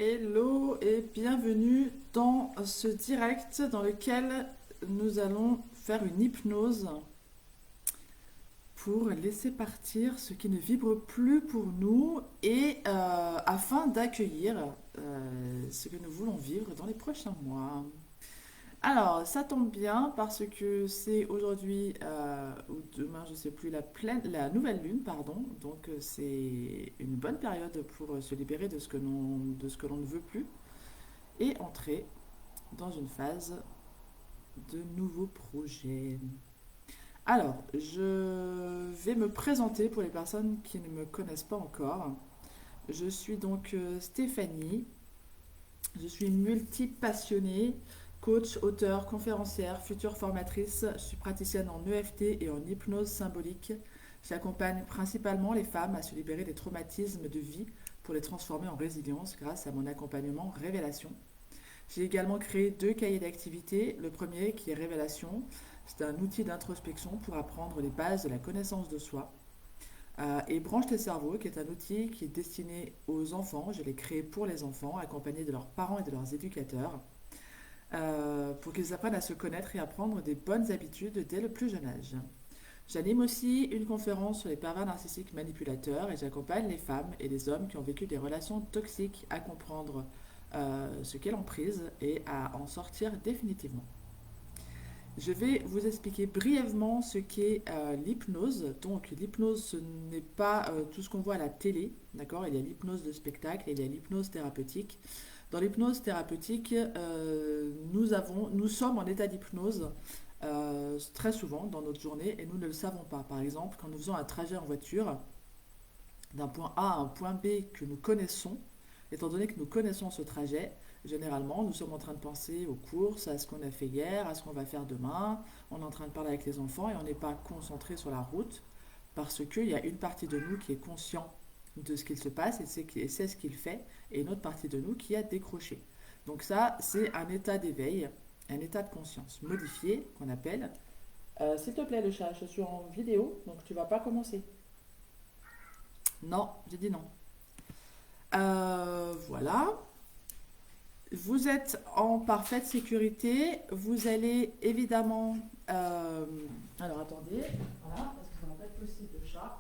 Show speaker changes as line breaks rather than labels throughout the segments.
Hello et bienvenue dans ce direct dans lequel nous allons faire une hypnose pour laisser partir ce qui ne vibre plus pour nous et afin d'accueillir ce que nous voulons vivre dans les prochains mois. Alors, ça tombe bien parce que c'est aujourd'hui ou demain, je sais plus, la nouvelle lune, pardon. Donc, c'est une bonne période pour se libérer de ce que l'on ne veut plus et entrer dans une phase de nouveaux projets. Alors, je vais me présenter pour les personnes qui ne me connaissent pas encore. Je suis donc Stéphanie. Je suis multi-passionnée, coach, auteur, conférencière, future formatrice. Je suis praticienne en EFT et en hypnose symbolique. J'accompagne principalement les femmes à se libérer des traumatismes de vie pour les transformer en résilience grâce à mon accompagnement Révélation. J'ai également créé 2 cahiers d'activités. Le premier qui est Révélation, c'est un outil d'introspection pour apprendre les bases de la connaissance de soi. Et Branche tes cerveaux, qui est un outil qui est destiné aux enfants. Je l'ai créé pour les enfants, accompagnés de leurs parents et de leurs éducateurs, pour qu'ils apprennent à se connaître et à prendre des bonnes habitudes dès le plus jeune âge. J'anime aussi une conférence sur les pervers narcissiques manipulateurs et j'accompagne les femmes et les hommes qui ont vécu des relations toxiques à comprendre ce qu'est l'emprise et à en sortir définitivement. Je vais vous expliquer brièvement ce qu'est l'hypnose. Donc l'hypnose, ce n'est pas tout ce qu'on voit à la télé, d'accord? Il y a l'hypnose de spectacle et il y a l'hypnose thérapeutique. Dans l'hypnose thérapeutique, nous sommes en état d'hypnose très souvent dans notre journée et nous ne le savons pas. Par exemple, quand nous faisons un trajet en voiture d'un point A à un point B que nous connaissons, étant donné que nous connaissons ce trajet, généralement, nous sommes en train de penser aux courses, à ce qu'on a fait hier, à ce qu'on va faire demain. On est en train de parler avec les enfants et on n'est pas concentré sur la route parce qu'il y a une partie de nous qui est conscient de ce qu'il se passe et c'est ce qu'il fait, et une autre partie de nous qui a décroché. Donc ça, c'est un état d'éveil, un état de conscience modifié qu'on appelle. S'il te plaît, le chat, je suis en vidéo, donc tu vas pas commencer. Non, j'ai dit non. Voilà. Vous êtes en parfaite sécurité. Vous allez évidemment. Alors attendez. Voilà, parce que ça va pas être possible, le chat.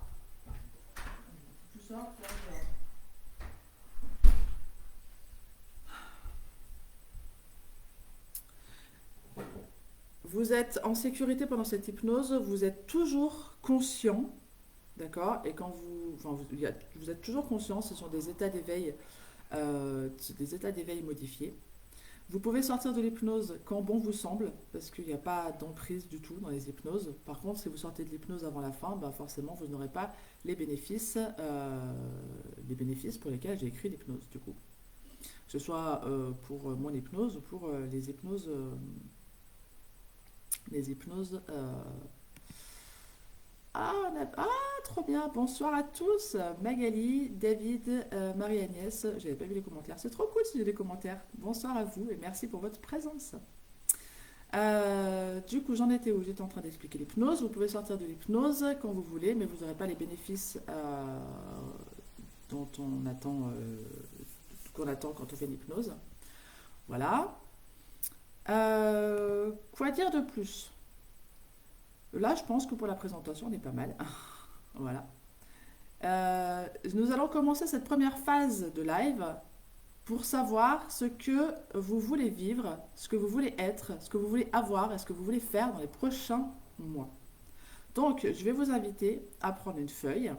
Tout ça, vous êtes en sécurité pendant cette hypnose. Vous êtes toujours conscient. D'accord. Et quand vous êtes toujours conscient, ce sont des états d'éveil modifiés. Vous pouvez sortir de l'hypnose quand bon vous semble, parce qu'il n'y a pas d'emprise du tout dans les hypnoses. Par contre, si vous sortez de l'hypnose avant la fin, ben forcément, vous n'aurez pas les bénéfices pour lesquels j'ai écrit l'hypnose, du coup. Que ce soit pour mon hypnose ou pour les hypnoses. Trop bien. Bonsoir à tous. Magali, David, Marie-Agnès. J'avais pas vu les commentaires. C'est trop cool si j'ai des commentaires. Bonsoir à vous et merci pour votre présence. Du coup, j'en étais où? J'étais en train d'expliquer l'hypnose. Vous pouvez sortir de l'hypnose quand vous voulez, mais vous n'aurez pas les bénéfices dont on attend, qu'on attend quand on fait l'hypnose. Voilà. Quoi dire de plus? Là, je pense que pour la présentation, on est pas mal. Voilà. Nous allons commencer cette première phase de live pour savoir ce que vous voulez vivre, ce que vous voulez être, ce que vous voulez avoir et ce que vous voulez faire dans les prochains mois. Donc, je vais vous inviter à prendre une feuille,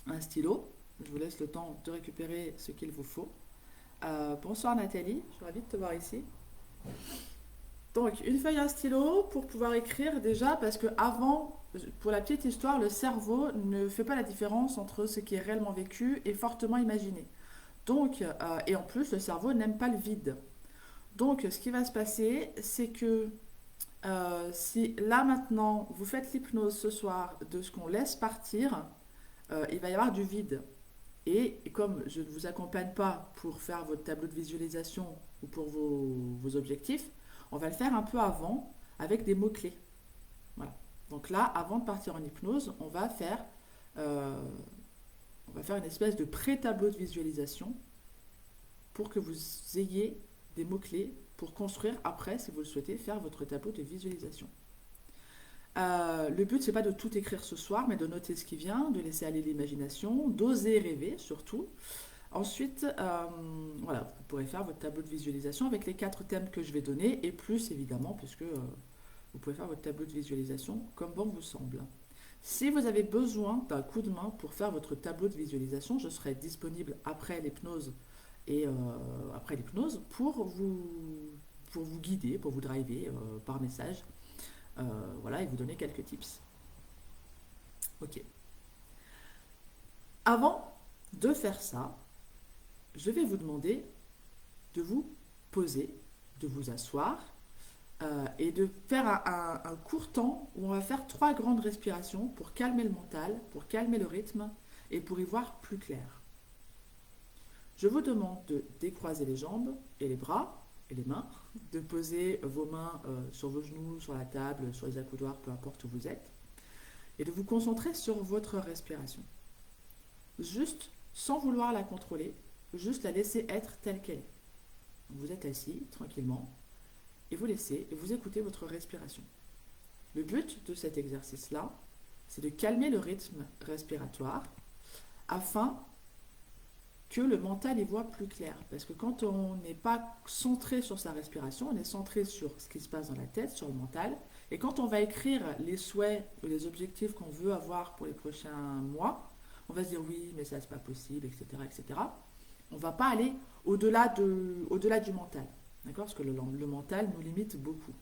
un stylo. Je vous laisse le temps de récupérer ce qu'il vous faut. Bonsoir Nathalie, je suis ravie de te voir ici. Donc, une feuille et un stylo pour pouvoir écrire déjà, parce que avant, pour la petite histoire, le cerveau ne fait pas la différence entre ce qui est réellement vécu et fortement imaginé. Donc, et en plus, le cerveau n'aime pas le vide. Donc, ce qui va se passer, c'est que si là maintenant, vous faites l'hypnose ce soir de ce qu'on laisse partir, il va y avoir du vide. Et comme je ne vous accompagne pas pour faire votre tableau de visualisation ou pour vos objectifs, on va le faire un peu avant avec des mots-clés. Voilà. Donc là, avant de partir en hypnose, on va faire une espèce de pré-tableau de visualisation pour que vous ayez des mots-clés pour construire après, si vous le souhaitez, faire votre tableau de visualisation. Le but, c'est pas de tout écrire ce soir, mais de noter ce qui vient, de laisser aller l'imagination, d'oser rêver surtout. Ensuite, voilà, vous pourrez faire votre tableau de visualisation avec les 4 thèmes que je vais donner, et plus évidemment, puisque vous pouvez faire votre tableau de visualisation comme bon vous semble. Si vous avez besoin d'un coup de main pour faire votre tableau de visualisation, je serai disponible après l'hypnose et après l'hypnose pour vous guider, pour vous driver par message, voilà, et vous donner quelques tips. Ok. Avant de faire ça, je vais vous demander de vous poser, de vous asseoir et de faire un court temps où on va faire 3 grandes respirations pour calmer le mental, pour calmer le rythme et pour y voir plus clair. Je vous demande de décroiser les jambes et les bras et les mains, de poser vos mains sur vos genoux, sur la table, sur les accoudoirs, peu importe où vous êtes, et de vous concentrer sur votre respiration. Juste, sans vouloir la contrôler, juste la laisser être telle qu'elle est. Vous êtes assis tranquillement et vous laissez et vous écoutez votre respiration. Le but de cet exercice-là, c'est de calmer le rythme respiratoire afin que le mental y voit plus clair. Parce que quand on n'est pas centré sur sa respiration, on est centré sur ce qui se passe dans la tête, sur le mental. Et quand on va écrire les souhaits ou les objectifs qu'on veut avoir pour les prochains mois, on va se dire oui, mais ça c'est pas possible, etc., etc. On ne va pas aller au-delà du mental. D'accord? Parce que le mental nous limite beaucoup.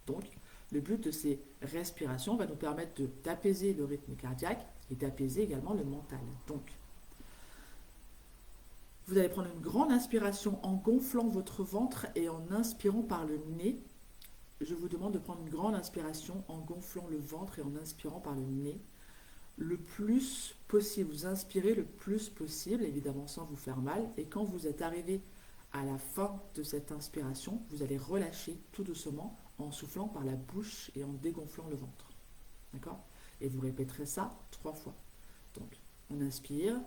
Donc, le but de ces respirations va nous permettre d'apaiser le rythme cardiaque et d'apaiser également le mental. Donc, vous allez prendre une grande inspiration en gonflant votre ventre et en inspirant par le nez. Je vous demande de prendre une grande inspiration en gonflant le ventre et en inspirant par le nez. Le plus possible, vous inspirez le plus possible, évidemment sans vous faire mal. Et quand vous êtes arrivé à la fin de cette inspiration, vous allez relâcher tout doucement en soufflant par la bouche et en dégonflant le ventre. D'accord? Et vous répéterez ça 3 fois. Donc, on inspire.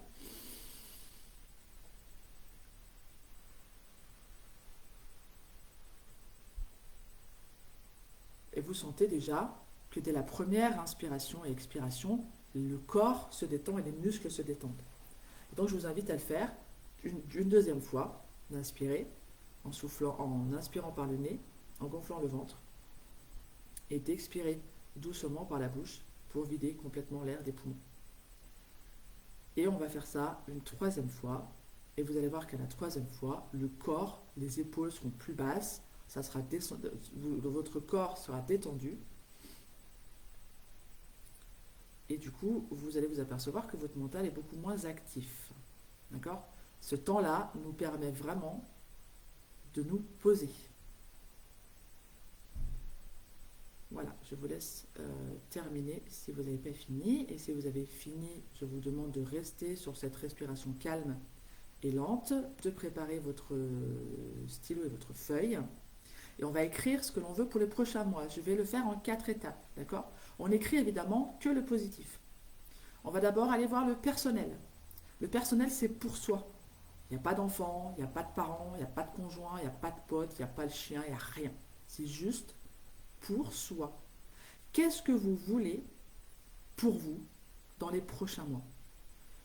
Et vous sentez déjà que dès la première inspiration et expiration, le corps se détend et les muscles se détendent. Et donc je vous invite à le faire une deuxième fois, d'inspirer en soufflant, en inspirant par le nez, en gonflant le ventre, et d'expirer doucement par la bouche pour vider complètement l'air des poumons. Et on va faire ça une 3e fois, et vous allez voir qu'à la 3e fois, le corps, les épaules seront plus basses, ça sera votre corps sera détendu, et du coup, vous allez vous apercevoir que votre mental est beaucoup moins actif. D'accord? Ce temps-là nous permet vraiment de nous poser. Voilà, je vous laisse terminer si vous n'avez pas fini. Et si vous avez fini, je vous demande de rester sur cette respiration calme et lente, de préparer votre stylo et votre feuille. Et on va écrire ce que l'on veut pour les prochains mois. Je vais le faire en 4 étapes, d'accord? On écrit évidemment que le positif. On va d'abord aller voir le personnel. Le personnel, c'est pour soi. Il n'y a pas d'enfant, il n'y a pas de parents, il n'y a pas de conjoint, il n'y a pas de pote, il n'y a pas le chien, il n'y a rien. C'est juste pour soi. Qu'est-ce que vous voulez pour vous dans les prochains mois?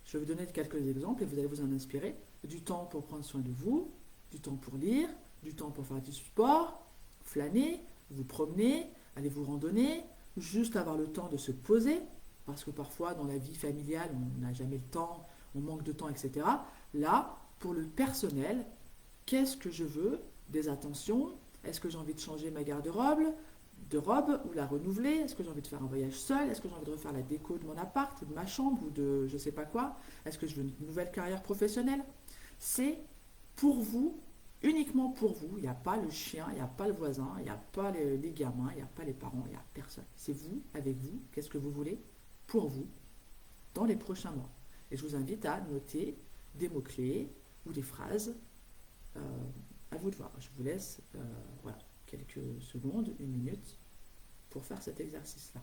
Je vais vous donner quelques exemples et vous allez vous en inspirer. Du temps pour prendre soin de vous, du temps pour lire, du temps pour faire du sport, flâner, vous promener, aller vous randonner, juste avoir le temps de se poser, parce que parfois dans la vie familiale, on n'a jamais le temps, on manque de temps, etc. Là, pour le personnel, qu'est-ce que je veux? Des attentions. Est-ce que j'ai envie de changer ma garde-robe ou la renouveler? Est-ce que j'ai envie de faire un voyage seul? Est-ce que j'ai envie de refaire la déco de mon appart, de ma chambre ou de je sais pas quoi? Est-ce que je veux une nouvelle carrière professionnelle? C'est pour vous, uniquement pour vous. Il n'y a pas le chien, il n'y a pas le voisin, il n'y a pas les gamins, il n'y a pas les parents, il n'y a personne. C'est vous, avec vous, qu'est-ce que vous voulez pour vous dans les prochains mois. Et je vous invite à noter des mots-clés ou des phrases. À vous de voir. Je vous laisse voilà, quelques secondes, 1 minute, pour faire cet exercice-là.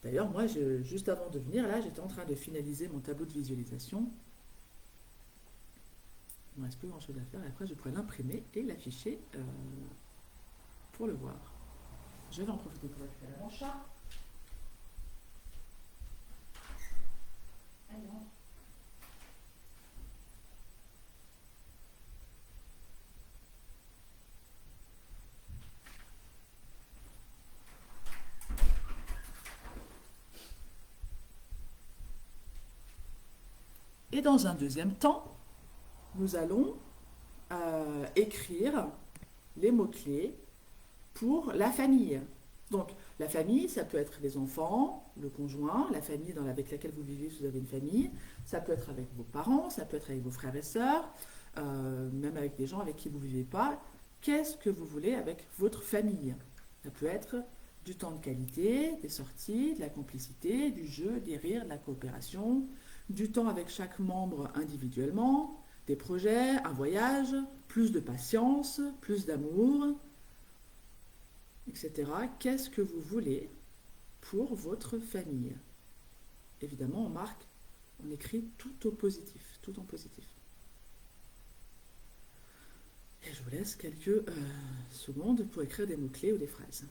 D'ailleurs, moi, juste avant de venir, là, j'étais en train de finaliser mon tableau de visualisation. Il ne me reste plus grand-chose à faire. Et après, je pourrais l'imprimer et l'afficher pour le voir. Je vais en profiter pour récupérer mon chat. Allez, rentre. Et dans un deuxième temps, nous allons écrire les mots-clés pour la famille. Donc, la famille, ça peut être les enfants, le conjoint, la famille avec laquelle vous vivez, si vous avez une famille. Ça peut être avec vos parents, ça peut être avec vos frères et sœurs, même avec des gens avec qui vous ne vivez pas. Qu'est-ce que vous voulez avec votre famille? Ça peut être du temps de qualité, des sorties, de la complicité, du jeu, des rires, de la coopération, du temps avec chaque membre individuellement, des projets, un voyage, plus de patience, plus d'amour, etc. Qu'est-ce que vous voulez pour votre famille? Évidemment, on écrit tout au positif, tout en positif. Et je vous laisse quelques secondes pour écrire des mots-clés ou des phrases.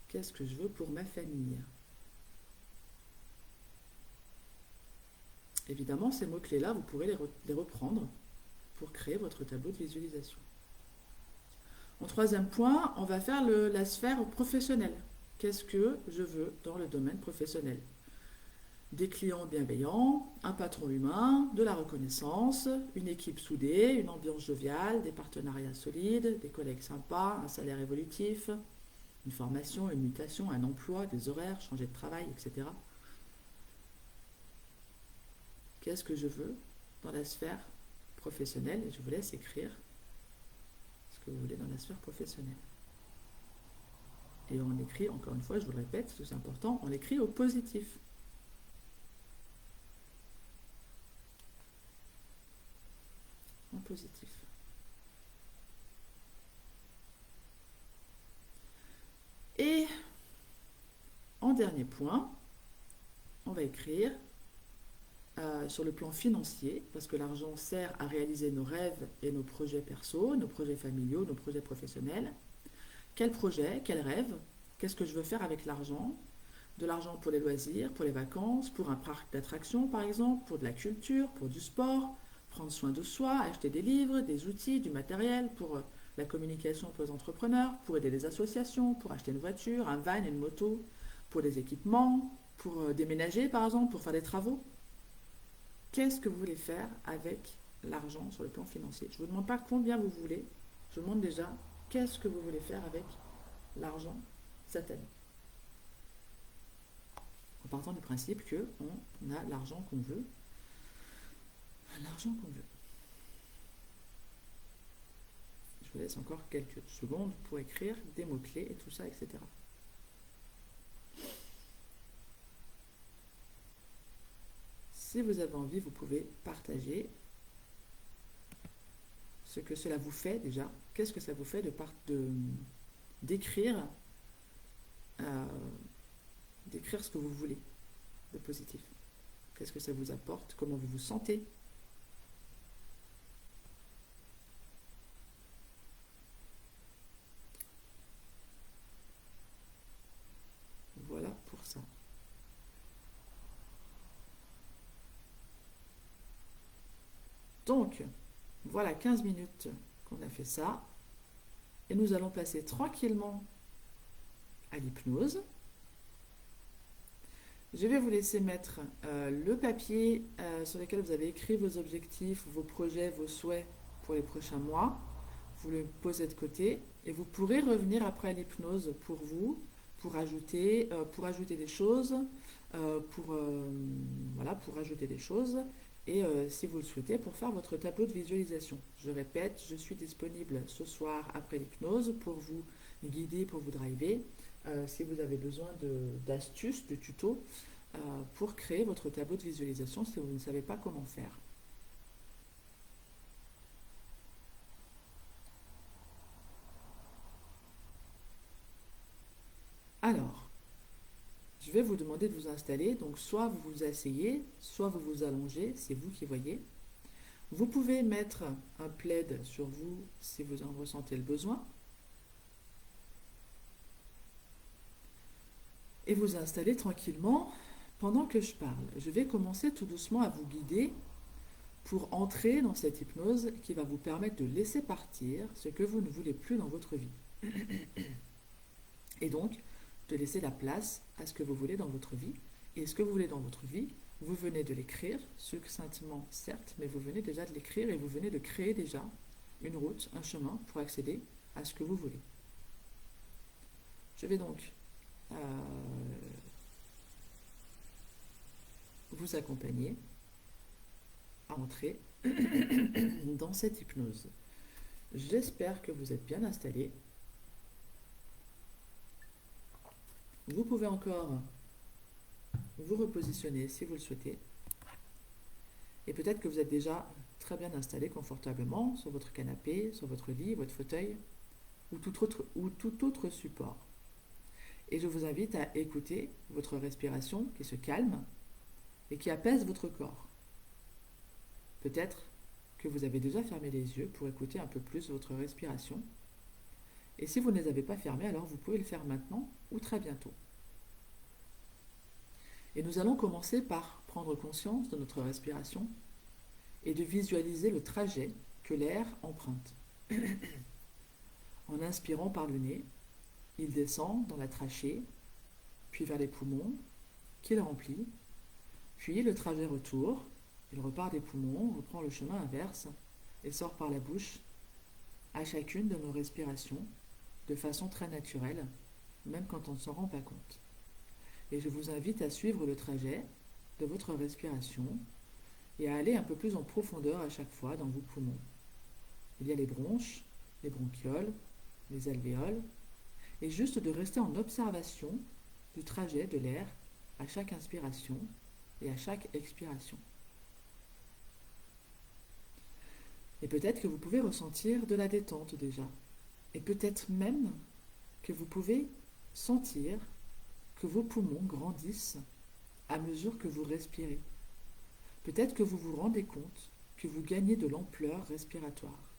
Qu'est-ce que je veux pour ma famille? Évidemment, ces mots-clés-là, vous pourrez les reprendre pour créer votre tableau de visualisation. En troisième point, on va faire la sphère professionnelle. Qu'est-ce que je veux dans le domaine professionnel? Des clients bienveillants, un patron humain, de la reconnaissance, une équipe soudée, une ambiance joviale, des partenariats solides, des collègues sympas, un salaire évolutif, une formation, une mutation, un emploi, des horaires, changer de travail, etc. Qu'est-ce que je veux dans la sphère professionnelle? Et je vous laisse écrire ce que vous voulez dans la sphère professionnelle. Et on écrit, encore une fois, je vous le répète, parce que c'est important, on écrit au positif. En positif. Et en dernier point, on va écrire sur le plan financier, parce que l'argent sert à réaliser nos rêves et nos projets perso, nos projets familiaux, nos projets professionnels. Quel projet, quel rêve, qu'est-ce que je veux faire avec l'argent? De l'argent pour les loisirs, pour les vacances, pour un parc d'attractions par exemple, pour de la culture, pour du sport, prendre soin de soi, acheter des livres, des outils, du matériel, pour la communication pour les entrepreneurs, pour aider les associations, pour acheter une voiture, un van, une moto, pour des équipements, pour déménager par exemple, pour faire des travaux. Qu'est-ce que vous voulez faire avec l'argent sur le plan financier? Je ne vous demande pas combien vous voulez, je vous demande déjà qu'est-ce que vous voulez faire avec l'argent cette année. En partant du principe qu'on a l'argent qu'on veut. L'argent qu'on veut. Je vous laisse encore quelques secondes pour écrire des mots-clés et tout ça, etc. Si vous avez envie, vous pouvez partager ce que cela vous fait déjà. Qu'est-ce que ça vous fait d'écrire ce que vous voulez de positif? Qu'est-ce que ça vous apporte? Comment vous vous sentez? Voilà pour ça. Donc, voilà 15 minutes qu'on a fait ça. Et nous allons passer tranquillement à l'hypnose. Je vais vous laisser mettre le papier sur lequel vous avez écrit vos objectifs, vos projets, vos souhaits pour les prochains mois. Vous le posez de côté et vous pourrez revenir après à l'hypnose pour vous, pour ajouter des choses, pour ajouter des choses et si vous le souhaitez, pour faire votre tableau de visualisation. Je répète, je suis disponible ce soir après l'hypnose pour vous guider, pour vous driver. Si vous avez besoin d'astuces, de tutos pour créer votre tableau de visualisation si vous ne savez pas comment faire. vous demander de vous installer. Donc soit vous vous asseyez, soit vous vous allongez, c'est vous qui voyez. Vous pouvez mettre un plaid sur vous si vous en ressentez le besoin. Et vous installer tranquillement pendant que je parle. Je vais commencer tout doucement à vous guider pour entrer dans cette hypnose qui va vous permettre de laisser partir ce que vous ne voulez plus dans votre vie. Et donc, de laisser la place à ce que vous voulez dans votre vie. Et ce que vous voulez dans votre vie, vous venez de l'écrire, succinctement certes, mais vous venez déjà de l'écrire et vous venez de créer déjà une route, un chemin pour accéder à ce que vous voulez. Je vais donc vous accompagner à entrer dans cette hypnose. J'espère que vous êtes bien installés. Vous pouvez encore vous repositionner si vous le souhaitez. Et peut-être que vous êtes déjà très bien installé confortablement sur votre canapé, sur votre lit, votre fauteuil ou tout autre support. Et je vous invite à écouter votre respiration qui se calme et qui apaise votre corps. Peut-être que vous avez déjà fermé les yeux pour écouter un peu plus votre respiration. Et si vous ne les avez pas fermés, alors vous pouvez le faire maintenant ou très bientôt. Et nous allons commencer par prendre conscience de notre respiration et de visualiser le trajet que l'air emprunte. En inspirant par le nez, il descend dans la trachée, puis vers les poumons, qu'il remplit, puis le trajet retour, il repart des poumons, reprend le chemin inverse et sort par la bouche à chacune de nos respirations de façon très naturelle, même quand on ne s'en rend pas compte. Et je vous invite à suivre le trajet de votre respiration et à aller un peu plus en profondeur à chaque fois dans vos poumons. Il y a les bronches, les bronchioles, les alvéoles, et juste de rester en observation du trajet de l'air à chaque inspiration et à chaque expiration. Et peut-être que vous pouvez ressentir de la détente déjà. Et peut-être même que vous pouvez sentir que vos poumons grandissent à mesure que vous respirez. Peut-être que vous vous rendez compte que vous gagnez de l'ampleur respiratoire.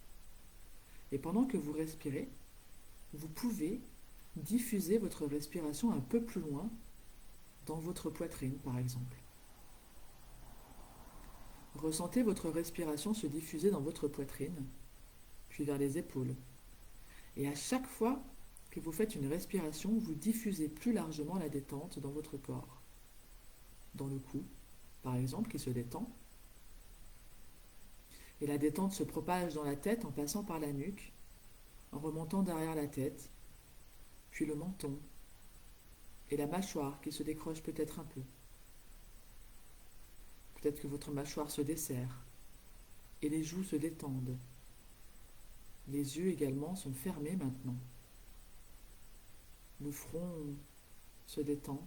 Et pendant que vous respirez, vous pouvez diffuser votre respiration un peu plus loin dans votre poitrine, par exemple. Ressentez votre respiration se diffuser dans votre poitrine, puis vers les épaules. Et à chaque fois que vous faites une respiration, vous diffusez plus largement la détente dans votre corps. Dans le cou, par exemple, qui se détend. Et la détente se propage dans la tête en passant par la nuque, en remontant derrière la tête, puis le menton, et la mâchoire qui se décroche peut-être un peu. Peut-être que votre mâchoire se desserre, et les joues se détendent. Les yeux également sont fermés maintenant. Le front se détend,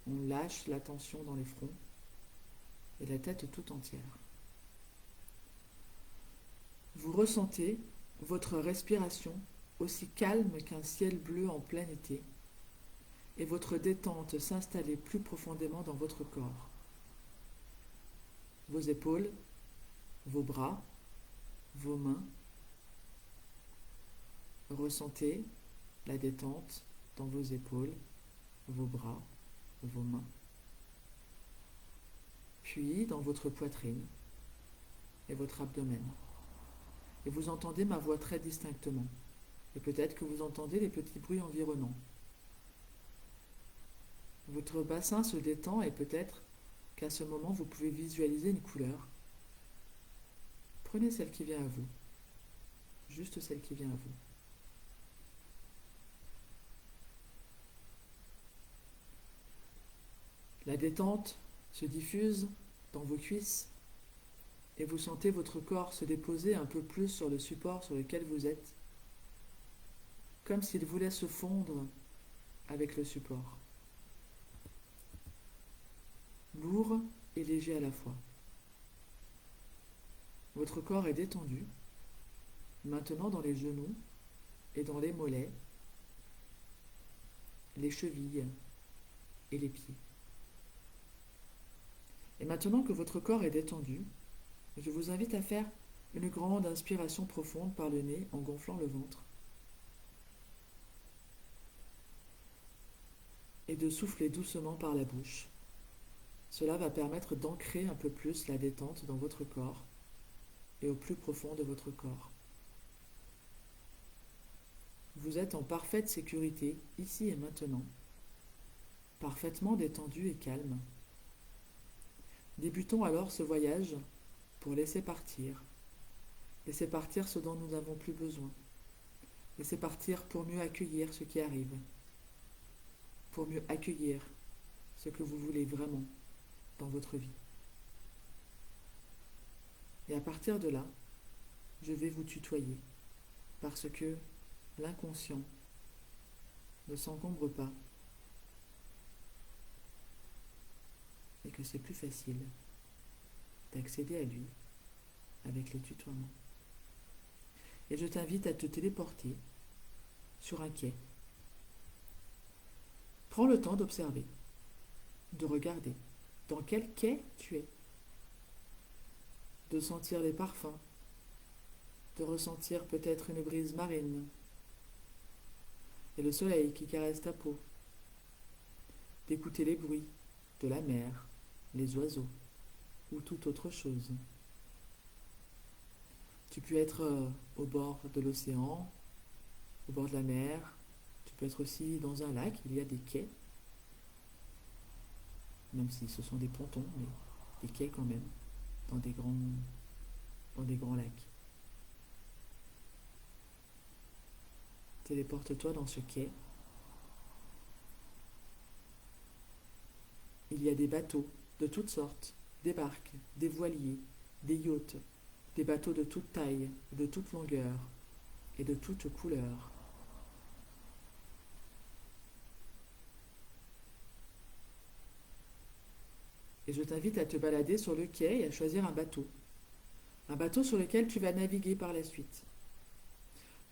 on lâche la tension dans les fronts, et la tête tout entière. Vous ressentez votre respiration aussi calme qu'un ciel bleu en plein été, et votre détente s'installer plus profondément dans votre corps. Vos épaules, vos bras, vos mains. Ressentez la détente dans vos épaules, vos bras, vos mains. Puis dans votre poitrine et votre abdomen. Et vous entendez ma voix très distinctement. Et peut-être que vous entendez les petits bruits environnants. Votre bassin se détend et peut-être qu'à ce moment vous pouvez visualiser une couleur. Prenez celle qui vient à vous. Juste celle qui vient à vous. La détente se diffuse dans vos cuisses et vous sentez votre corps se déposer un peu plus sur le support sur lequel vous êtes, comme s'il voulait se fondre avec le support. Lourd et léger à la fois. Votre corps est détendu, maintenant dans les genoux et dans les mollets, les chevilles, et les pieds. Et maintenant que votre corps est détendu, je vous invite à faire une grande inspiration profonde par le nez en gonflant le ventre et de souffler doucement par la bouche. Cela va permettre d'ancrer un peu plus la détente dans votre corps et au plus profond de votre corps. Vous êtes en parfaite sécurité ici et maintenant, parfaitement détendu et calme. Débutons alors ce voyage pour laisser partir ce dont nous n'avons plus besoin, laisser partir pour mieux accueillir ce qui arrive, pour mieux accueillir ce que vous voulez vraiment dans votre vie. Et à partir de là, je vais vous tutoyer, parce que l'inconscient ne s'encombre pas et que c'est plus facile d'accéder à lui avec les tutoiements. Et je t'invite à te téléporter sur un quai. Prends le temps d'observer, de regarder dans quel quai tu es, de sentir les parfums, de ressentir peut-être une brise marine et le soleil qui caresse ta peau, d'écouter les bruits de la mer, les oiseaux ou toute autre chose. Tu peux être au bord de l'océan, au bord de la mer, tu peux être aussi dans un lac, il y a des quais, même si ce sont des pontons, mais des quais quand même, dans des grands lacs. Téléporte-toi dans ce quai. Il y a des bateaux de toutes sortes, des barques, des voiliers, des yachts, des bateaux de toute taille, de toute longueur et de toute couleur. Et je t'invite à te balader sur le quai et à choisir un bateau sur lequel tu vas naviguer par la suite.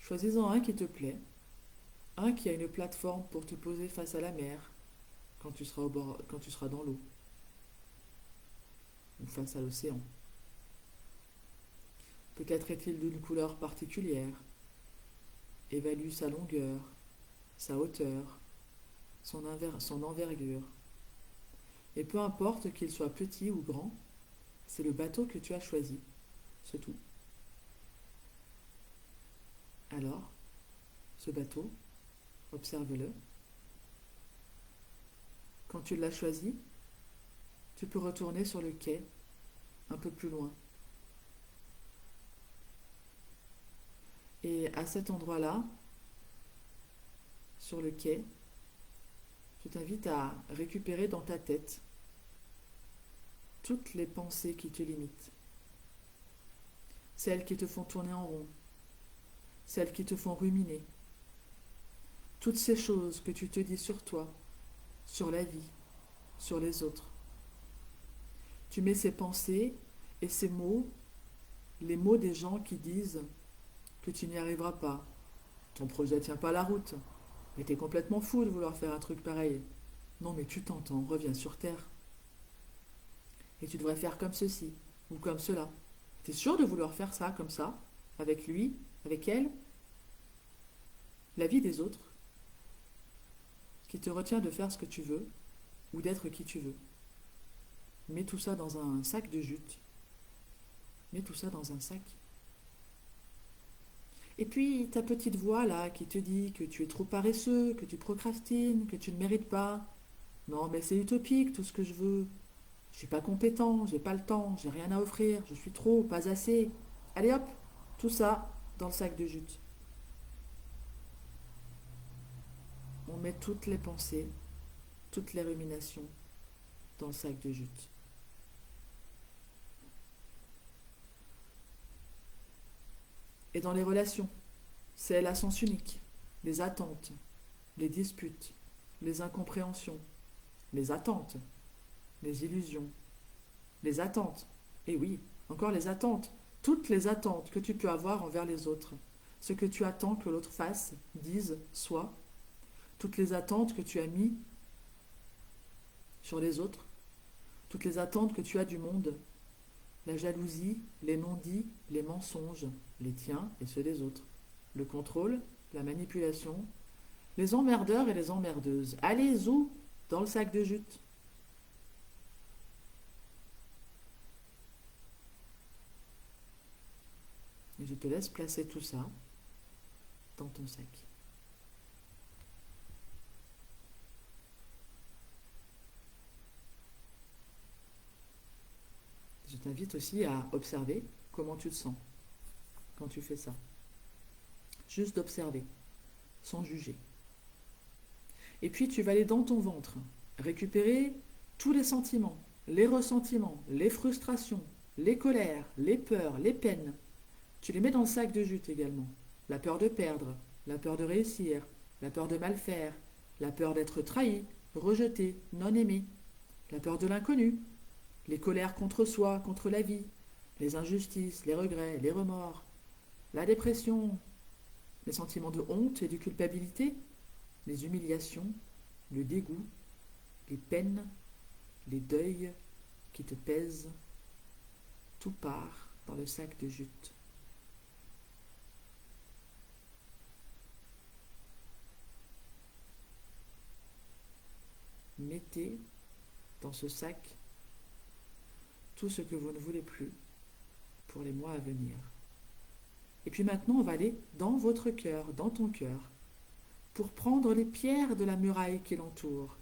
Choisis-en un qui te plaît, un qui a une plateforme pour te poser face à la mer quand tu seras dans l'eau ou face à l'océan. Peut-être est-il d'une couleur particulière. Évalue sa longueur, sa hauteur, son envergure. Et peu importe qu'il soit petit ou grand, c'est le bateau que tu as choisi, c'est tout. Alors, ce bateau, observe-le. Quand tu l'as choisi, tu peux retourner sur le quai, un peu plus loin. Et à cet endroit-là, sur le quai, je t'invite à récupérer dans ta tête toutes les pensées qui te limitent. Celles qui te font tourner en rond, celles qui te font ruminer. Toutes ces choses que tu te dis sur toi, sur la vie, sur les autres. Tu mets ces pensées et ces mots, les mots des gens qui disent que tu n'y arriveras pas, ton projet tient pas la route, mais t'es complètement fou de vouloir faire un truc pareil. Non mais tu t'entends, reviens sur terre. Et tu devrais faire comme ceci, ou comme cela. T'es sûr de vouloir faire ça, comme ça, avec lui, avec elle? La vie des autres, qui te retient de faire ce que tu veux, ou d'être qui tu veux. Mets tout ça dans un sac de jute. Mets tout ça dans un sac. Et puis, ta petite voix là qui te dit que tu es trop paresseux, que tu procrastines, que tu ne mérites pas. Non, mais c'est utopique tout ce que je veux. Je suis pas compétent, j'ai pas le temps, j'ai rien à offrir, je suis trop, pas assez. Allez hop, tout ça dans le sac de jute. On met toutes les pensées, toutes les ruminations dans le sac de jute. Et dans les relations, c'est la sens unique, les attentes, les disputes, les incompréhensions, les attentes, les illusions, les attentes. Et oui, encore les attentes, toutes les attentes que tu peux avoir envers les autres, ce que tu attends que l'autre fasse, dise, soit, toutes les attentes que tu as mis sur les autres, toutes les attentes que tu as du monde, la jalousie, les non-dits, les mensonges, les tiens et ceux des autres, le contrôle, la manipulation, les emmerdeurs et les emmerdeuses. Allez, où? Dans le sac de jute. Et je te laisse placer tout ça dans ton sac. Je t'invite aussi à observer comment tu te sens quand tu fais ça. Juste d'observer, sans juger. Et puis tu vas aller dans ton ventre, récupérer tous les sentiments, les ressentiments, les frustrations, les colères, les peurs, les peines. Tu les mets dans le sac de jute également. La peur de perdre, la peur de réussir, la peur de mal faire, la peur d'être trahi, rejeté, non aimé, la peur de l'inconnu, les colères contre soi, contre la vie, les injustices, les regrets, les remords, la dépression, les sentiments de honte et de culpabilité, les humiliations, le dégoût, les peines, les deuils qui te pèsent, tout part dans le sac de jute. Mettez dans ce sac tout ce que vous ne voulez plus pour les mois à venir. Et puis maintenant, on va aller dans votre cœur, dans ton cœur, pour prendre les pierres de la muraille qui l'entoure.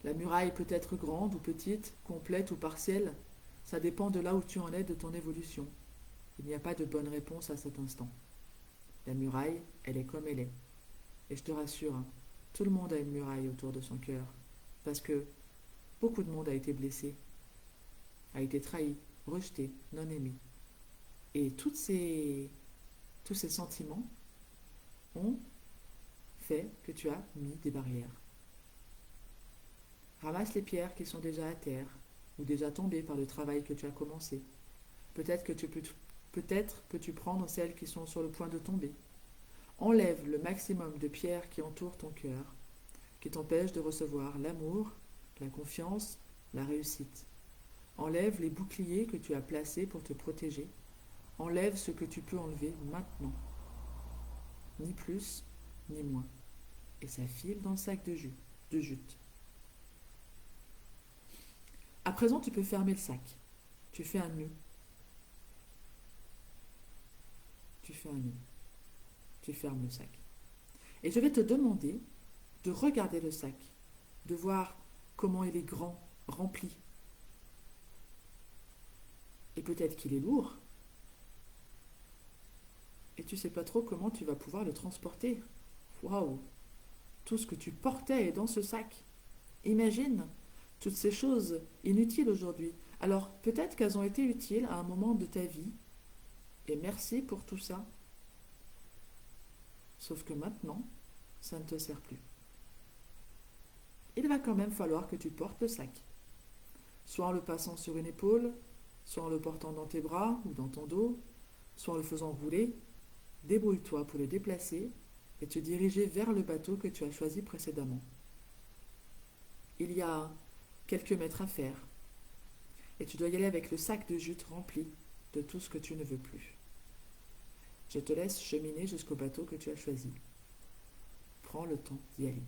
La muraille peut être grande ou petite, complète ou partielle, ça dépend de là où tu en es de ton évolution. Il n'y a pas de bonne réponse à cet instant. La muraille, elle est comme elle est. Et je te rassure, hein, tout le monde a une muraille autour de son cœur, parce que beaucoup de monde a été blessé, a été trahi, rejeté, non aimé. Et tous ces sentiments ont fait que tu as mis des barrières. Ramasse les pierres qui sont déjà à terre ou déjà tombées par le travail que tu as commencé. Peut-être que tu prends celles qui sont sur le point de tomber. Enlève le maximum de pierres qui entourent ton cœur, qui t'empêchent de recevoir l'amour, la confiance, la réussite. Enlève les boucliers que tu as placés pour te protéger. Enlève ce que tu peux enlever maintenant. Ni plus, ni moins. Et ça file dans le sac de jute. À présent, tu peux fermer le sac. Tu fais un nœud. Tu fais un nœud. Tu fermes le sac. Et je vais te demander de regarder le sac, de voir comment il est grand, rempli. Et peut-être qu'il est lourd. Et tu ne sais pas trop comment tu vas pouvoir le transporter. Waouh! Tout ce que tu portais est dans ce sac. Imagine toutes ces choses inutiles aujourd'hui. Alors peut-être qu'elles ont été utiles à un moment de ta vie. Et merci pour tout ça. Sauf que maintenant, ça ne te sert plus. Il va quand même falloir que tu portes le sac. Soit en le passant sur une épaule, soit en le portant dans tes bras ou dans ton dos, soit en le faisant rouler. Débrouille-toi pour le déplacer et te diriger vers le bateau que tu as choisi précédemment. Il y a quelques mètres à faire et tu dois y aller avec le sac de jute rempli de tout ce que tu ne veux plus. Je te laisse cheminer jusqu'au bateau que tu as choisi. Prends le temps d'y aller.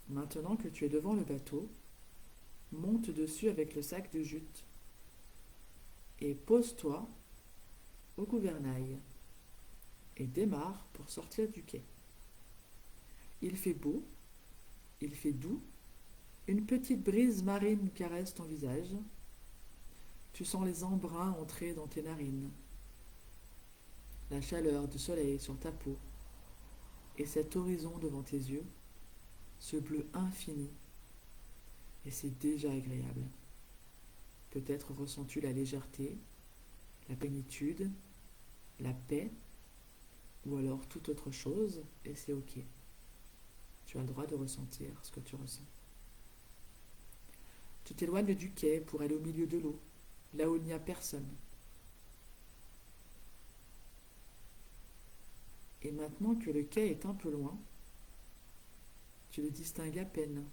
Maintenant que tu es devant le bateau, monte dessus avec le sac de jute et pose-toi au gouvernail et démarre pour sortir du quai. Il fait beau, il fait doux, une petite brise marine caresse ton visage, tu sens les embruns entrer dans tes narines, la chaleur du soleil sur ta peau et cet horizon devant tes yeux, ce bleu infini, et c'est déjà agréable. Peut-être ressens-tu la légèreté, la plénitude, la paix, ou alors toute autre chose, et c'est ok. Tu as le droit de ressentir ce que tu ressens. Tu t'éloignes du quai pour aller au milieu de l'eau, là où il n'y a personne. Et maintenant que le quai est un peu loin, tu le distingues à peine.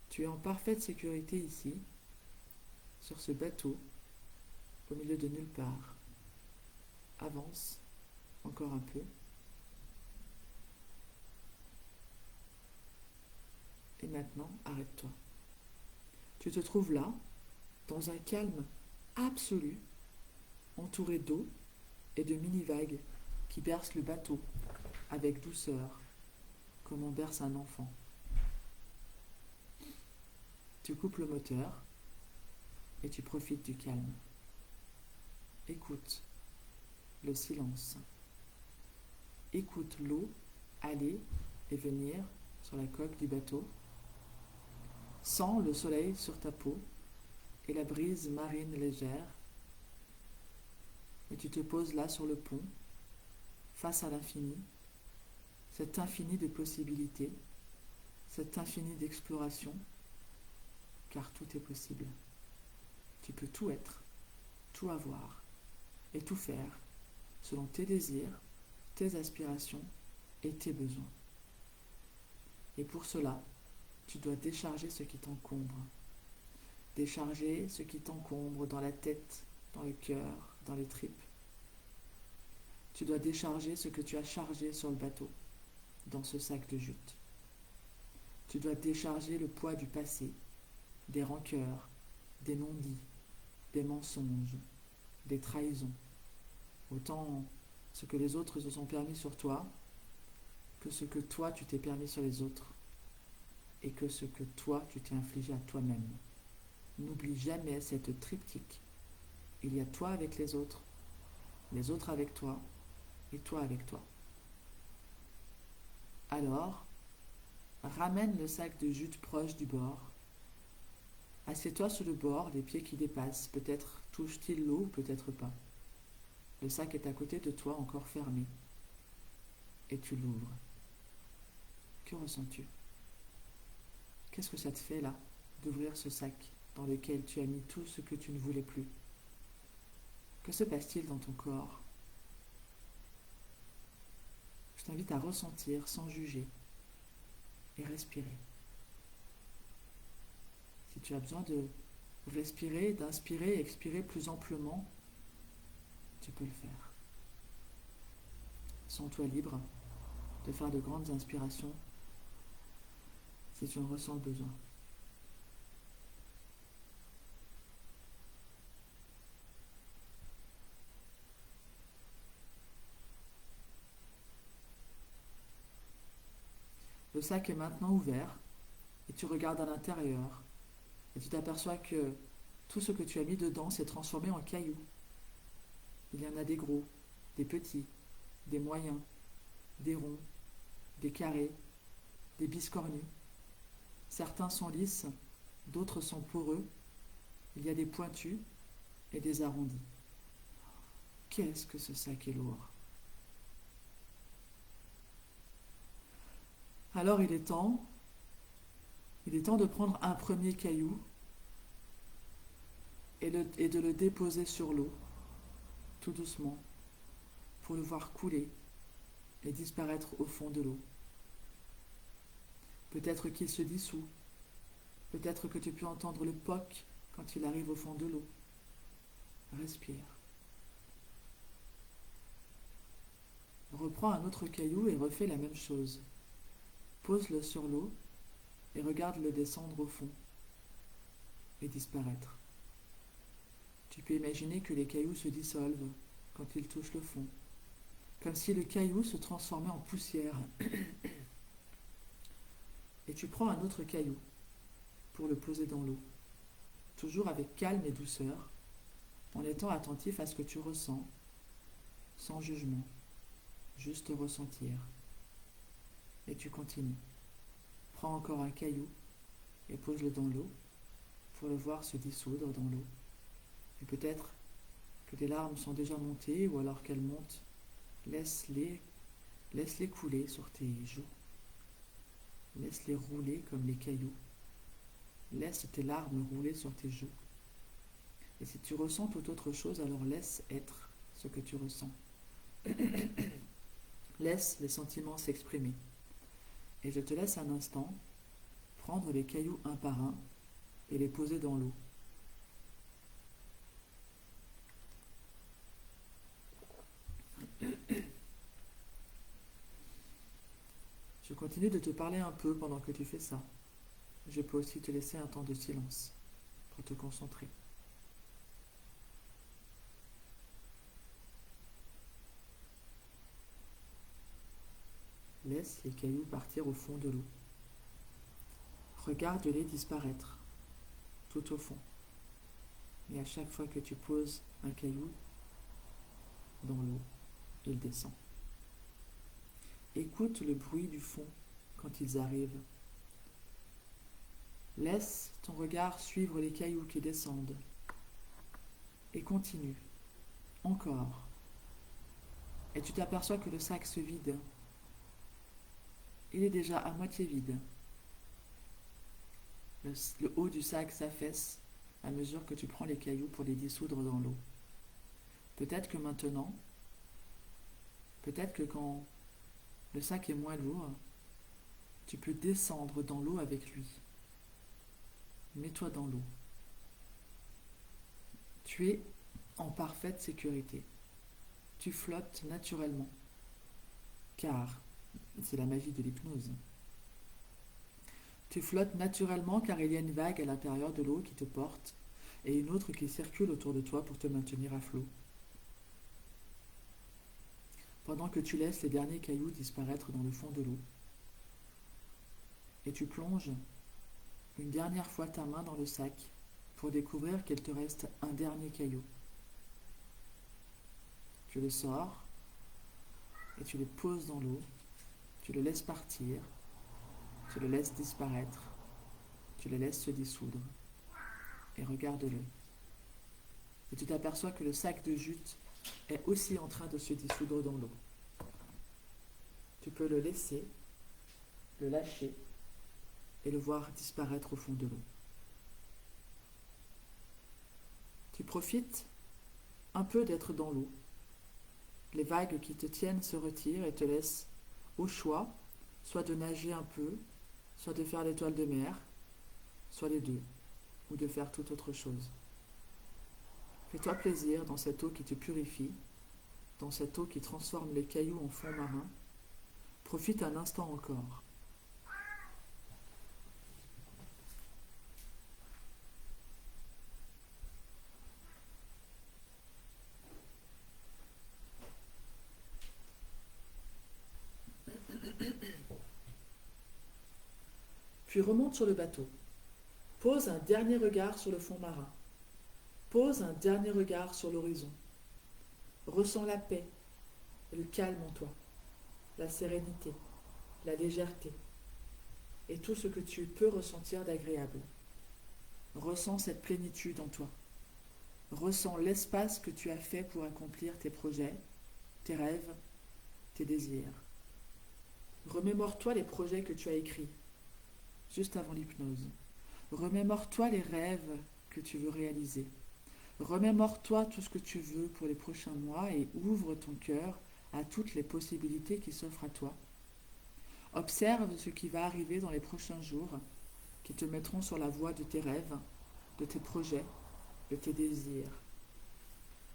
Tu es en parfaite sécurité ici, sur ce bateau, au milieu de nulle part. Avance encore un peu. Et maintenant, arrête-toi. Tu te trouves là, dans un calme absolu, entouré d'eau et de mini-vagues qui bercent le bateau avec douceur, comme on berce un enfant. Tu coupes le moteur et tu profites du calme. Écoute le silence. Écoute l'eau aller et venir sur la coque du bateau. Sens le soleil sur ta peau et la brise marine légère. Et tu te poses là sur le pont, face à l'infini, cet infini de possibilités, cet infini d'exploration, car tout est possible. Tu peux tout être, tout avoir et tout faire selon tes désirs, tes aspirations et tes besoins. Et pour cela, tu dois décharger ce qui t'encombre. Décharger ce qui t'encombre dans la tête, dans le cœur, dans les tripes. Tu dois décharger ce que tu as chargé sur le bateau, dans ce sac de jute. Tu dois décharger le poids du passé, des rancœurs, des non-dits, des mensonges, des trahisons. Autant ce que les autres se sont permis sur toi, que ce que toi tu t'es permis sur les autres, et que ce que toi tu t'es infligé à toi-même. N'oublie jamais cette triptyque. Il y a toi avec les autres avec toi, et toi avec toi. Alors, ramène le sac de jute proche du bord. Assieds-toi sur le bord, les pieds qui dépassent. Peut-être touche-t-il l'eau ou peut-être pas. Le sac est à côté de toi, encore fermé. Et tu l'ouvres. Que ressens-tu? Qu'est-ce que ça te fait là, d'ouvrir ce sac dans lequel tu as mis tout ce que tu ne voulais plus? Que se passe-t-il dans ton corps? Je t'invite à ressentir sans juger et respirer. Si tu as besoin de respirer, d'inspirer et expirer plus amplement, tu peux le faire. Sens-toi libre de faire de grandes inspirations si tu en ressens le besoin. Le sac est maintenant ouvert et tu regardes à l'intérieur et tu t'aperçois que tout ce que tu as mis dedans s'est transformé en cailloux. Il y en a des gros, des petits, des moyens, des ronds, des carrés, des biscornus. Certains sont lisses, d'autres sont poreux. Il y a des pointus et des arrondis. Qu'est-ce que ce sac est lourd! Alors il est temps de prendre un premier caillou et de le déposer sur l'eau, tout doucement, pour le voir couler et disparaître au fond de l'eau. Peut-être qu'il se dissout, peut-être que tu peux entendre le poc quand il arrive au fond de l'eau. Respire. Reprends un autre caillou et refais la même chose. Pose-le sur l'eau et regarde-le descendre au fond et disparaître. Tu peux imaginer que les cailloux se dissolvent quand ils touchent le fond, comme si le caillou se transformait en poussière. Et tu prends un autre caillou pour le poser dans l'eau, toujours avec calme et douceur, en étant attentif à ce que tu ressens, sans jugement, juste ressentir. Et tu continues. Prends encore un caillou et pose-le dans l'eau pour le voir se dissoudre dans l'eau. Et peut-être que tes larmes sont déjà montées ou alors qu'elles montent. Laisse-les couler sur tes joues. Laisse-les rouler comme les cailloux. Laisse tes larmes rouler sur tes joues. Et si tu ressens toute autre chose, alors laisse être ce que tu ressens. Laisse les sentiments s'exprimer. Et je te laisse un instant prendre les cailloux un par un et les poser dans l'eau. Je continue de te parler un peu pendant que tu fais ça. Je peux aussi te laisser un temps de silence pour te concentrer. Laisse les cailloux partir au fond de l'eau. Regarde-les disparaître, tout au fond. Et à chaque fois que tu poses un caillou dans l'eau, il descend. Écoute le bruit du fond quand ils arrivent. Laisse ton regard suivre les cailloux qui descendent. Et continue. Encore. Et tu t'aperçois que le sac se vide. Il est déjà à moitié vide. Le haut du sac s'affaisse à mesure que tu prends les cailloux pour les dissoudre dans l'eau. Peut-être que maintenant, peut-être que quand le sac est moins lourd, tu peux descendre dans l'eau avec lui. Mets-toi dans l'eau. Tu es en parfaite sécurité. Tu flottes naturellement, car c'est la magie de l'hypnose. Tu flottes naturellement car il y a une vague à l'intérieur de l'eau qui te porte et une autre qui circule autour de toi pour te maintenir à flot. Pendant que tu laisses les derniers cailloux disparaître dans le fond de l'eau, et tu plonges une dernière fois ta main dans le sac pour découvrir qu'il te reste un dernier caillou. Tu le sors et tu le poses dans l'eau, tu le laisses partir, tu le laisses disparaître, tu le laisses se dissoudre et regarde-le. Et tu t'aperçois que le sac de jute est aussi en train de se dissoudre dans l'eau. Tu peux le laisser, le lâcher et le voir disparaître au fond de l'eau. Tu profites un peu d'être dans l'eau. Les vagues qui te tiennent se retirent et te laissent au choix, soit de nager un peu, soit de faire l'étoile de mer, soit les deux, ou de faire toute autre chose. Fais-toi plaisir dans cette eau qui te purifie, dans cette eau qui transforme les cailloux en fond marin. Profite un instant encore. Puis remonte sur le bateau. Pose un dernier regard sur le fond marin. Pose un dernier regard sur l'horizon. Ressens la paix et le calme en toi, la sérénité, la légèreté et tout ce que tu peux ressentir d'agréable. Ressens cette plénitude en toi. Ressens l'espace que tu as fait pour accomplir tes projets, tes rêves, tes désirs. Remémore-toi les projets que tu as écrits, juste avant l'hypnose. Remémore-toi les rêves que tu veux réaliser. Remémore-toi tout ce que tu veux pour les prochains mois et ouvre ton cœur à toutes les possibilités qui s'offrent à toi. Observe ce qui va arriver dans les prochains jours qui te mettront sur la voie de tes rêves, de tes projets, de tes désirs.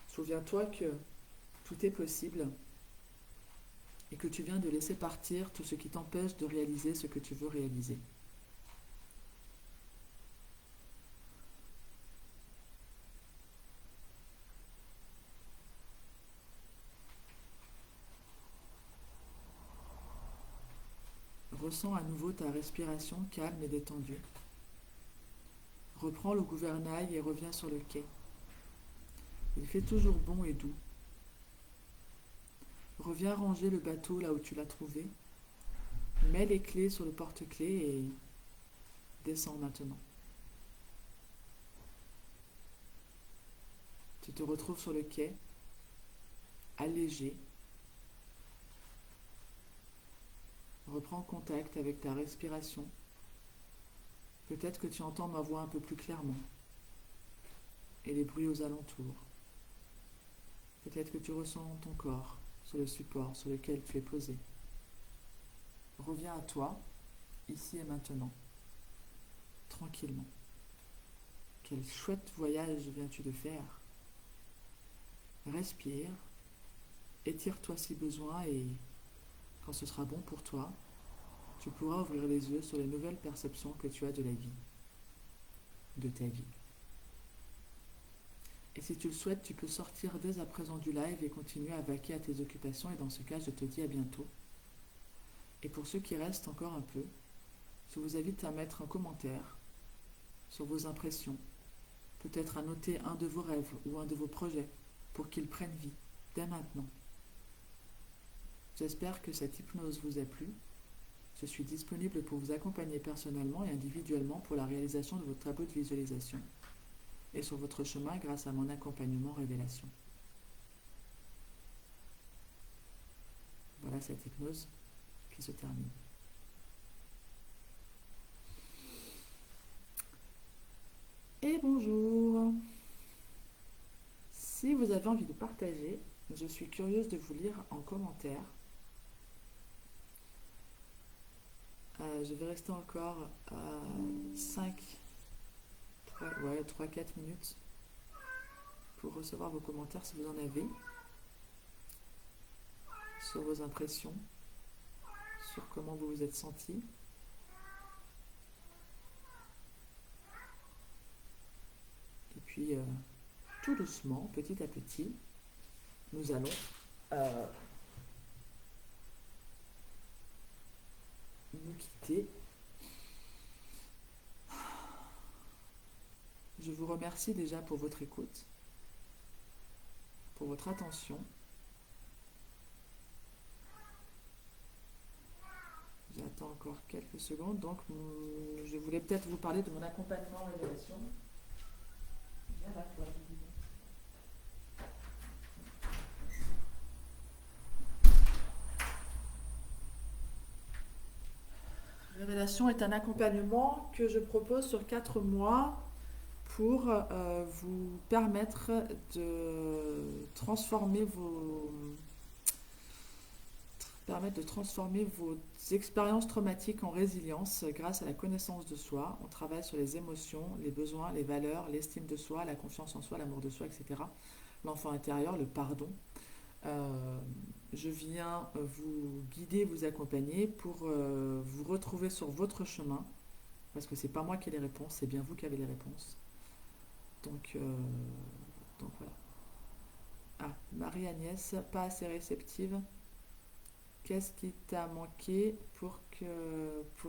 Souviens-toi que tout est possible et que tu viens de laisser partir tout ce qui t'empêche de réaliser ce que tu veux réaliser. Ressens à nouveau ta respiration calme et détendue. Reprends le gouvernail et reviens sur le quai. Il fait toujours bon et doux. Reviens ranger le bateau là où tu l'as trouvé. Mets les clés sur le porte-clés et descends maintenant. Tu te retrouves sur le quai, allégé, Reprends contact avec ta respiration. Peut-être que tu entends ma voix un peu plus clairement et les bruits aux alentours. Peut-être que tu ressens ton corps sur le support sur lequel tu es posé. Reviens à toi, ici et maintenant, tranquillement. Quel chouette voyage viens-tu de faire? Respire, étire-toi si besoin et quand ce sera bon pour toi, tu pourras ouvrir les yeux sur les nouvelles perceptions que tu as de la vie, de ta vie. Et si tu le souhaites, tu peux sortir dès à présent du live et continuer à vaquer à tes occupations. Et dans ce cas, je te dis à bientôt. Et pour ceux qui restent encore un peu, je vous invite à mettre un commentaire sur vos impressions, peut-être à noter un de vos rêves ou un de vos projets pour qu'ils prennent vie dès maintenant. J'espère que cette hypnose vous a plu. Je suis disponible pour vous accompagner personnellement et individuellement pour la réalisation de votre tableau de visualisation et sur votre chemin grâce à mon accompagnement révélation. Voilà cette hypnose qui se termine. Et bonjour. Si vous avez envie de partager, je suis curieuse de vous lire en commentaire. Je vais rester encore 3-4 minutes pour recevoir vos commentaires si vous en avez, sur vos impressions, sur comment vous vous êtes senti. Et puis, tout doucement, petit à petit, nous allons nous quitter. Je vous remercie déjà pour votre écoute, pour votre attention. J'attends encore quelques secondes. Donc, je voulais peut-être vous parler de mon accompagnement en révélation. Viens là, toi. Révélation est un accompagnement que je propose sur 4 mois pour vous permettre de transformer vos expériences traumatiques en résilience grâce à la connaissance de soi. On travaille sur les émotions, les besoins, les valeurs, l'estime de soi, la confiance en soi, l'amour de soi, etc. L'enfant intérieur, le pardon. Je viens vous guider, vous accompagner pour vous retrouver sur votre chemin, parce que c'est pas moi qui ai les réponses, c'est bien vous qui avez les réponses. Donc voilà. Ah, Marie-Agnès, pas assez réceptive. Qu'est-ce qui t'a manqué pour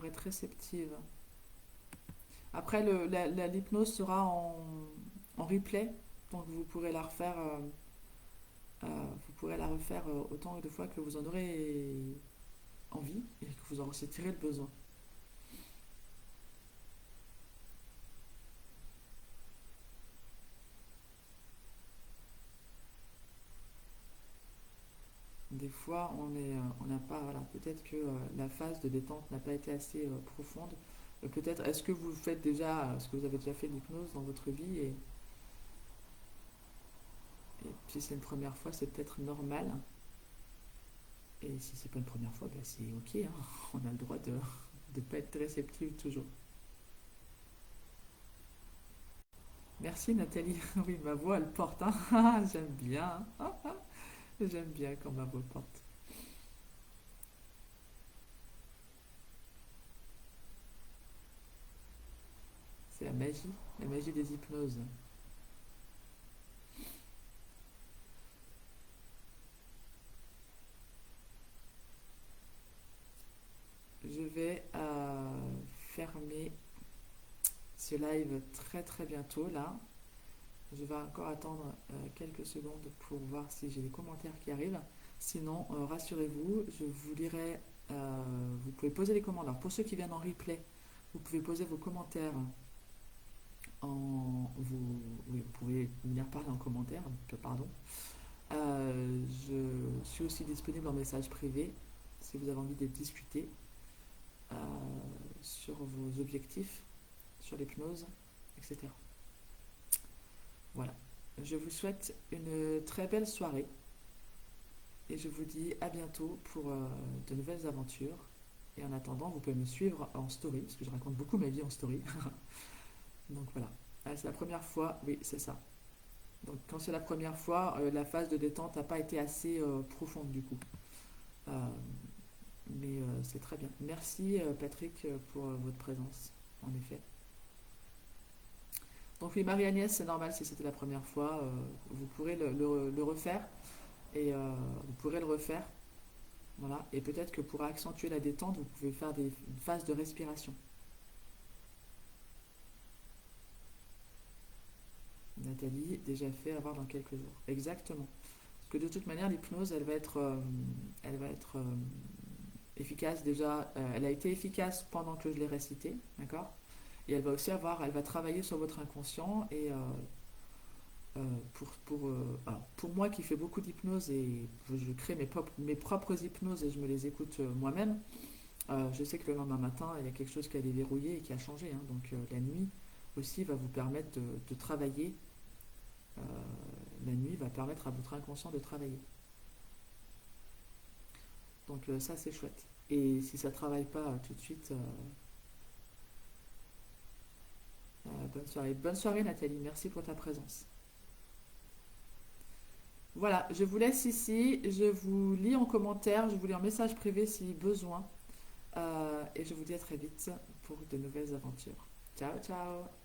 être réceptive? Après, l'hypnose sera en replay, donc vous pourrez la refaire autant de fois que vous en aurez envie et que vous en ressentirez le besoin. Des fois, on n'a pas, voilà, peut-être que la phase de détente n'a pas été assez profonde. Peut-être, est-ce que vous faites déjà, est-ce que vous avez déjà fait de l'hypnose dans votre vie et si c'est une première fois, c'est peut-être normal. Et si c'est pas une première fois, ben c'est ok, hein. On a le droit de ne pas être réceptive toujours. Merci Nathalie. Oui, ma voix elle porte, hein. J'aime bien. J'aime bien quand ma voix porte. C'est la magie des hypnoses. Je vais fermer ce live très très bientôt là. Je vais encore attendre quelques secondes pour voir si j'ai des commentaires qui arrivent. Sinon, rassurez-vous, je vous lirai. Vous pouvez poser les commentaires. Alors, pour ceux qui viennent en replay, vous pouvez poser vos commentaires oui, vous pouvez venir parler en commentaire, pardon. Je suis aussi disponible en message privé si vous avez envie de discuter. euh, sur vos objectifs, sur l'hypnose, etc. Voilà. Je vous souhaite une très belle soirée et je vous dis à bientôt pour de nouvelles aventures. Et en attendant, vous pouvez me suivre en story, parce que je raconte beaucoup ma vie en story. Donc voilà. Ah, c'est la première fois, oui, c'est ça. Donc quand c'est la première fois, la phase de détente n'a pas été assez profonde du coup. Euh, mais c'est très bien. Merci Patrick pour votre présence, en effet. Donc oui, Marie-Agnès, c'est normal si c'était la première fois. Vous pourrez le refaire et vous pourrez le refaire. Voilà. Et peut-être que pour accentuer la détente, vous pouvez faire des phases de respiration. Nathalie, déjà fait, à voir dans quelques jours. Exactement. Parce que de toute manière, l'hypnose, elle va être efficace déjà. Elle a été efficace pendant que je l'ai récité, d'accord. Et elle va travailler sur votre inconscient et alors, pour moi qui fais beaucoup d'hypnose et je crée mes propres hypnoses et je me les écoute moi-même, je sais que le lendemain matin, il y a quelque chose qui a déverrouillé et qui a changé, hein. Donc la nuit aussi va vous permettre de travailler. euh, la nuit va permettre à votre inconscient de travailler. Donc ça c'est chouette. Et si ça ne travaille pas tout de suite, bonne soirée. Bonne soirée Nathalie, merci pour ta présence. Voilà, je vous laisse ici, je vous lis en commentaire, je vous lis en message privé si besoin. Et je vous dis à très vite pour de nouvelles aventures. Ciao, ciao!